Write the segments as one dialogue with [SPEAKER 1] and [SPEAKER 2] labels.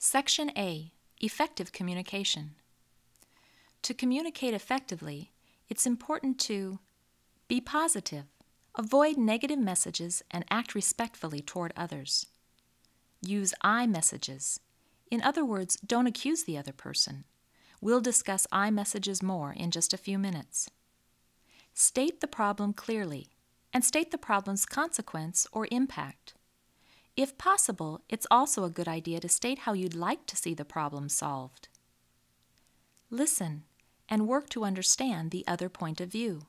[SPEAKER 1] Section A, Effective Communication. To communicate effectively, it's important to be positive, avoid negative messages, and act respectfully toward others. Use I messages. In other words, don't accuse the other person. We'll discuss I messages more in just a few minutes. State the problem clearly, and state the problem's consequence or impact. If possible, it's also a good idea to state how you'd like to see the problem solved. Listen and work to understand the other point of view.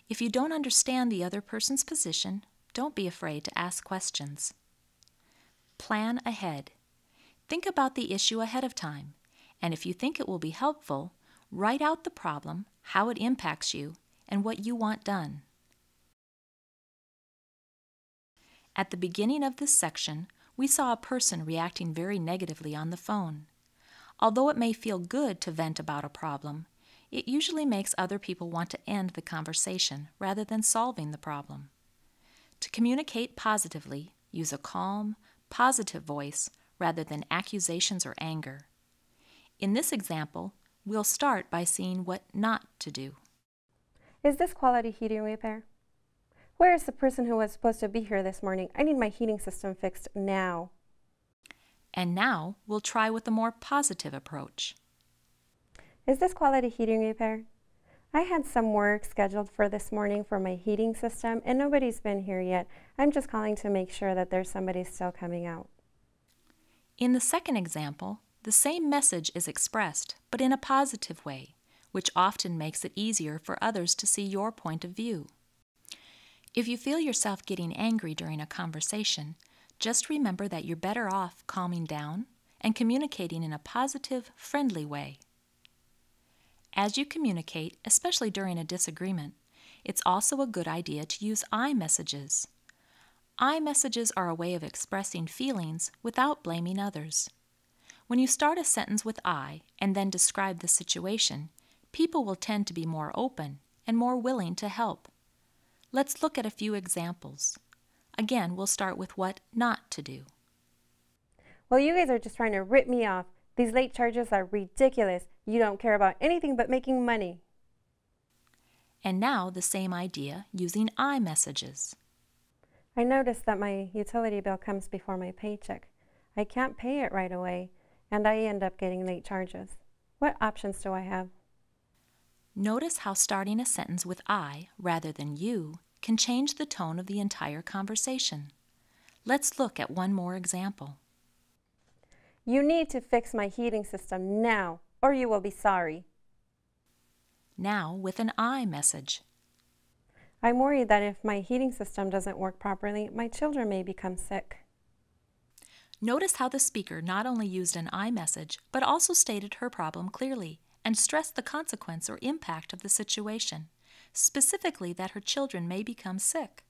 [SPEAKER 1] If you don't understand the other person's position, don't be afraid to ask questions. Plan ahead. Think about the issue ahead of time, and if you think it will be helpful, write out the problem, how it impacts you, and what you want done. At the beginning of this section, we saw a person reacting very negatively on the phone. Although it may feel good to vent about a problem, it usually makes other people want to end the conversation rather than solving the problem. To communicate positively, use a calm, positive voice rather than accusations or anger. In this example, we'll start by seeing what not to do.
[SPEAKER 2] Is this quality heating repair? Where is the person who was supposed to be here this morning? I need my heating system fixed now.
[SPEAKER 1] And now we'll try with a more positive approach.
[SPEAKER 2] Is this quality heating repair? I had some work scheduled for this morning for my heating system and nobody's been here yet. I'm just calling to make sure that there's somebody still coming out.
[SPEAKER 1] In the second example, the same message is expressed, but in a positive way, which often makes it easier for others to see your point of view. If you feel yourself getting angry during a conversation, just remember that you're better off calming down and communicating in a positive, friendly way. As you communicate, especially during a disagreement, it's also a good idea to use I messages. I messages are a way of expressing feelings without blaming others. When you start a sentence with I and then describe the situation, people will tend to be more open and more willing to help. Let's look at a few examples. Again, we'll start with what not to do.
[SPEAKER 2] Well, you guys are just trying to rip me off. These late charges are ridiculous. You don't care about anything but making money.
[SPEAKER 1] And now the same idea using I messages.
[SPEAKER 2] I noticed that my utility bill comes before my paycheck. I can't pay it right away, and I end up getting late charges. What options do I have?
[SPEAKER 1] Notice how starting a sentence with I rather than you can change the tone of the entire conversation. Let's look at one more example.
[SPEAKER 2] You need to fix my heating system now, or you will be sorry.
[SPEAKER 1] Now with an I message.
[SPEAKER 2] I'm worried that if my heating system doesn't work properly, my children may become sick.
[SPEAKER 1] Notice how the speaker not only used an I message, but also stated her problem clearly and stressed the consequence or impact of the situation, specifically that her children may become sick.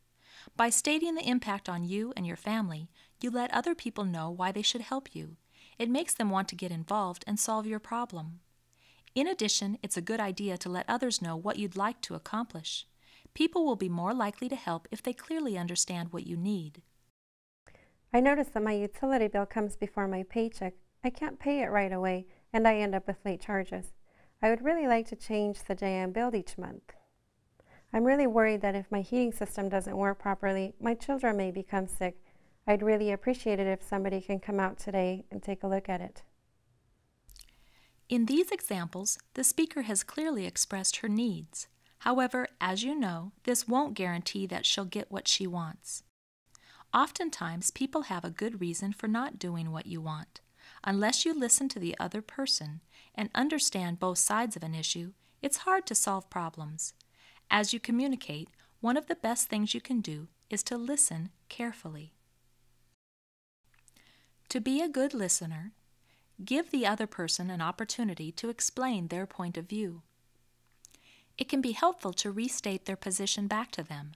[SPEAKER 1] By stating the impact on you and your family, you let other people know why they should help you. It makes them want to get involved and solve your problem. In addition, it's a good idea to let others know what you'd like to accomplish. People will be more likely to help if they clearly understand what you need.
[SPEAKER 2] I notice that my utility bill comes before my paycheck. I can't pay it right away, and I end up with late charges. I would really like to change the day I'm billed each month. I'm really worried that if my heating system doesn't work properly, my children may become sick. I'd really appreciate it if somebody can come out today and take a look at it.
[SPEAKER 1] In these examples, the speaker has clearly expressed her needs. However, as you know, this won't guarantee that she'll get what she wants. Oftentimes, people have a good reason for not doing what you want. Unless you listen to the other person and understand both sides of an issue, it's hard to solve problems. As you communicate, one of the best things you can do is to listen carefully. To be a good listener, give the other person an opportunity to explain their point of view. It can be helpful to restate their position back to them.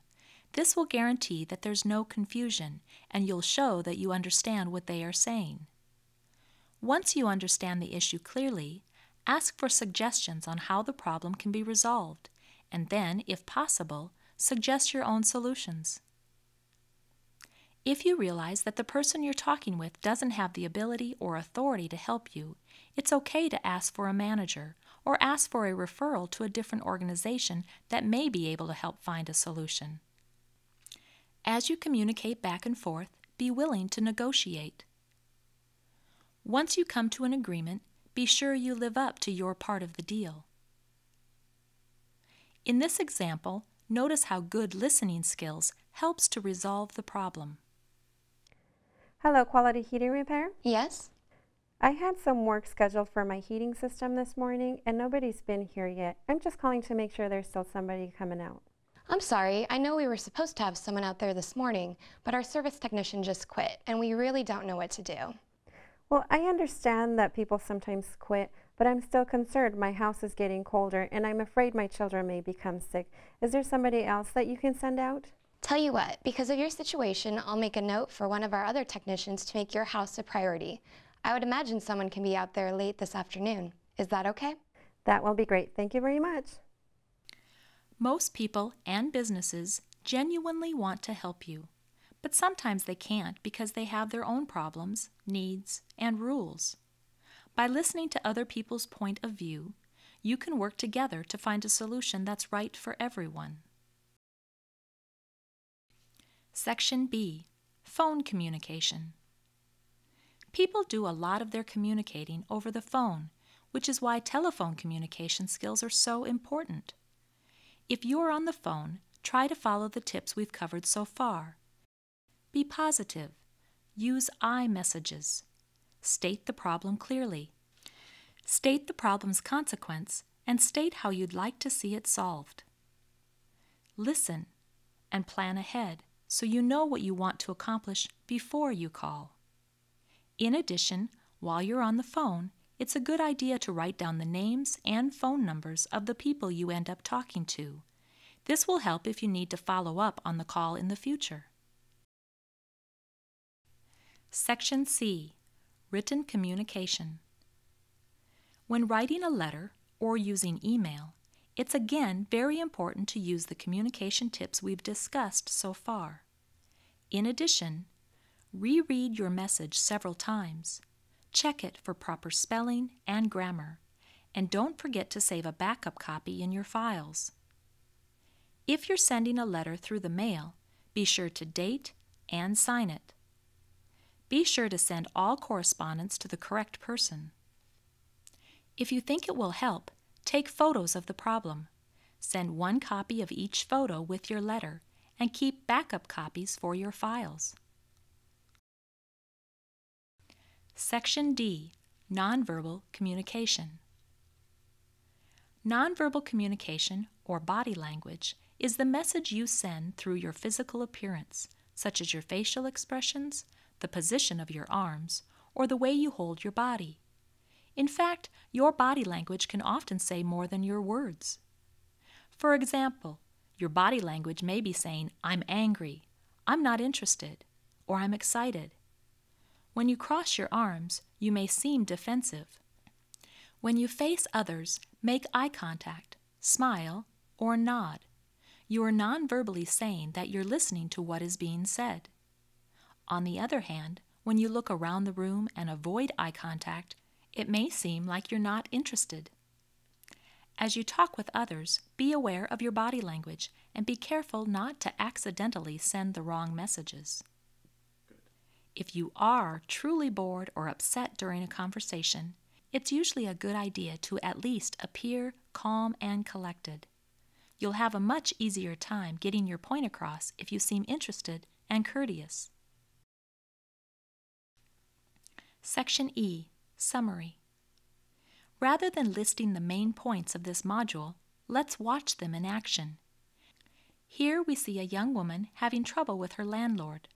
[SPEAKER 1] This will guarantee that there's no confusion, and you'll show that you understand what they are saying. Once you understand the issue clearly, ask for suggestions on how the problem can be resolved, and then, if possible, suggest your own solutions. If you realize that the person you're talking with doesn't have the ability or authority to help you, it's okay to ask for a manager or ask for a referral to a different organization that may be able to help find a solution. As you communicate back and forth, be willing to negotiate. Once you come to an agreement, be sure you live up to your part of the deal. In this example, notice how good listening skills helps to resolve the problem.
[SPEAKER 2] Hello, Quality Heating Repair.
[SPEAKER 3] Yes?
[SPEAKER 2] I had some work scheduled for my heating system this morning and nobody's been here yet. I'm just calling to make sure there's still somebody coming out.
[SPEAKER 3] I'm sorry, I know we were supposed to have someone out there this morning, but our service technician just quit, and we really don't know what to do.
[SPEAKER 2] Well, I understand that people sometimes quit, but I'm still concerned. My house is getting colder and I'm afraid my children may become sick. Is there somebody else that you can send out?
[SPEAKER 3] Tell you what, because of your situation, I'll make a note for one of our other technicians to make your house a priority. I would imagine someone can be out there late this afternoon. Is that okay?
[SPEAKER 2] That will be great. Thank you very much.
[SPEAKER 1] Most people and businesses genuinely want to help you, but sometimes they can't because they have their own problems, needs, and rules. By listening to other people's point of view, you can work together to find a solution that's right for everyone. Section B. Phone communication. People do a lot of their communicating over the phone, which is why telephone communication skills are so important. If you are on the phone, try to follow the tips we've covered so far. Be positive. Use I messages. State the problem clearly. State the problem's consequence and state how you'd like to see it solved. Listen and plan ahead so you know what you want to accomplish before you call. In addition, while you're on the phone, it's a good idea to write down the names and phone numbers of the people you end up talking to. This will help if you need to follow up on the call in the future. Section C. Written communication. When writing a letter or using email, it's again very important to use the communication tips we've discussed so far. In addition, reread your message several times. Check it for proper spelling and grammar, and don't forget to save a backup copy in your files. If you're sending a letter through the mail, be sure to date and sign it. Be sure to send all correspondence to the correct person. If you think it will help, take photos of the problem. Send one copy of each photo with your letter and keep backup copies for your files. Section D. Nonverbal communication. Nonverbal communication, or body language, is the message you send through your physical appearance, such as your facial expressions, the position of your arms, or the way you hold your body. In fact, your body language can often say more than your words. For example, your body language may be saying, "I'm angry," "I'm not interested," or "I'm excited." When you cross your arms, you may seem defensive. When you face others, make eye contact, smile, or nod. You are non-verbally saying that you're listening to what is being said. On the other hand, when you look around the room and avoid eye contact, it may seem like you're not interested. As you talk with others, be aware of your body language and be careful not to accidentally send the wrong messages. If you are truly bored or upset during a conversation, it's usually a good idea to at least appear calm and collected. You'll have a much easier time getting your point across if you seem interested and courteous. Section E. Summary. Rather than listing the main points of this module, let's watch them in action. Here we see a young woman having trouble with her landlord.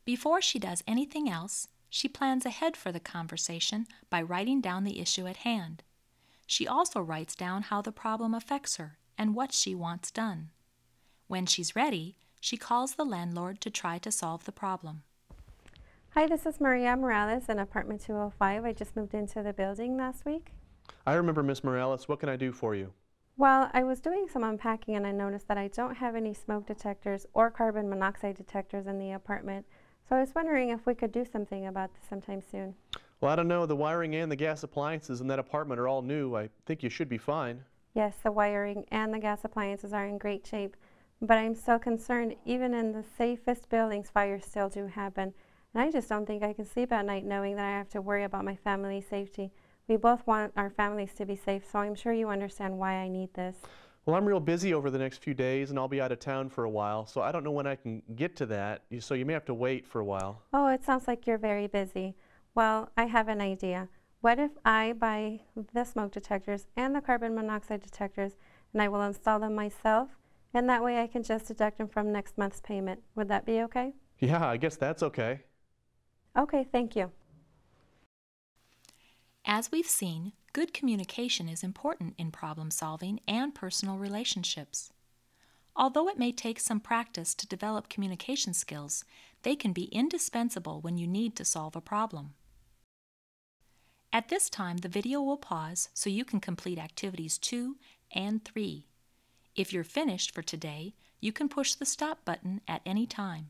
[SPEAKER 1] Before she does anything else, she plans ahead for the conversation by writing down the issue at hand. She also writes down how the problem affects her and what she wants done. When she's ready, she calls the landlord to try to solve the problem.
[SPEAKER 2] Hi, this is Maria Morales in apartment 205. I just moved into the building last week.
[SPEAKER 4] I remember Miss Morales. What can I do for you?
[SPEAKER 2] Well, I was doing some unpacking and I noticed that I don't have any smoke detectors or carbon monoxide detectors in the apartment. So I was wondering if we could do something about this sometime soon.
[SPEAKER 4] Well, I don't know. The wiring and the gas appliances in that apartment are all new. I think you should be fine.
[SPEAKER 2] Yes, the wiring and the gas appliances are in great shape, but I'm so concerned even in the safest buildings, fires still do happen. And I just don't think I can sleep at night knowing that I have to worry about my family's safety. We both want our families to be safe, so I'm sure you understand why I need this.
[SPEAKER 4] Well, I'm real busy over the next few days, and I'll be out of town for a while, so I don't know when I can get to that, so you may have to wait for a while.
[SPEAKER 2] Oh, it sounds like you're very busy. Well, I have an idea. What if I buy the smoke detectors and the carbon monoxide detectors, and I will install them myself, and that way I can just deduct them from next month's payment. Would that be okay?
[SPEAKER 4] Yeah, I guess that's okay.
[SPEAKER 2] Okay, thank you.
[SPEAKER 1] As we've seen, good communication is important in problem solving and personal relationships. Although it may take some practice to develop communication skills, they can be indispensable when you need to solve a problem. At this time, the video will pause so you can complete activities 2 and 3. If you're finished for today, you can push the stop button at any time.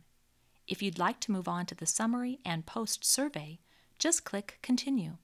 [SPEAKER 1] If you'd like to move on to the summary and post survey, just click Continue.